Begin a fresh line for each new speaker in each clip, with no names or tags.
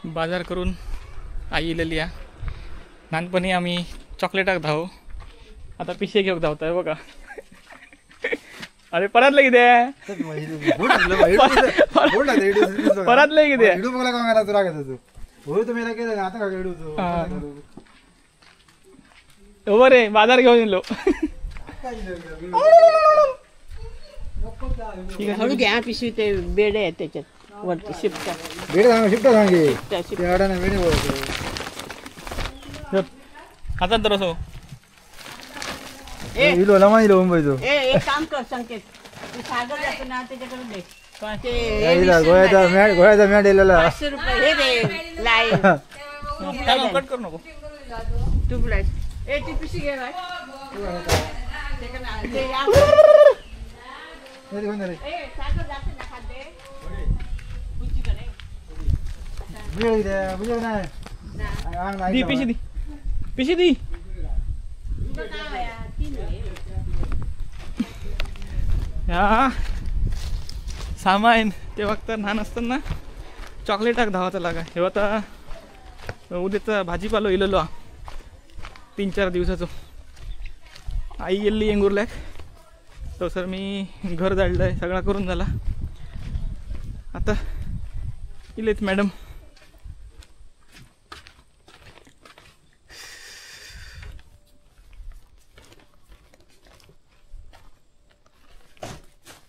बाजार करून आई इलेली या लहानपणी आम्ही चॉकलेटाक धाव आता पिशे घेऊक धावताय बघा. अरे परतले किती परतले किती हो रे बाजार घेऊन येलो.
हळू घ्या पिशवी ते बेड आहे त्याच्यात वरती शिफ्ट
आता तर असो
एक काम कर संकेत ते सागर जातो ना त्याच्याकडे दे
गोळ्याचा मॅट दिलेला
500 रुपये हे दे लाईन
कट करू नको
ट्यूबलाईट ए ती पिशवी घे बाय ते या ए सागर जातो ना खाते बुच्ची करे
दी पिशी दी पिशी दी. या सामान ते वक्त लहान असताना चॉकलेटाक धावाचा लागा हे आता उद्याचा भाजीपालो इलेलो 3-4 दिवसाचो. आई गेली येंगुर्ल्याक तो सर मी घर जाळलंय सगळा करून झाला आता इलेच मॅडम.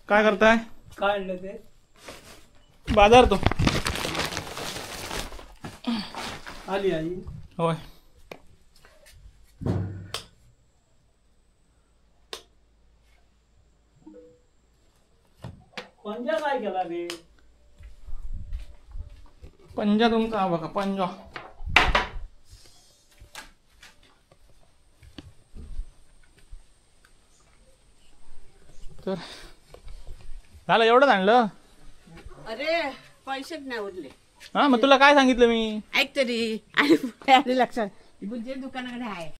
काय करताय?
काय आणलं ते
बाजार तो
आली आई
होय.
पंजा काय केला रे
पंजा तुमचा बघा पंजा तर झालं एवढंच आणलं.
अरे पैसेच नाही उरले.
हा मग तुला काय सांगितलं मी
ऐक तरी आणि लक्षात दुकानाकडे आहे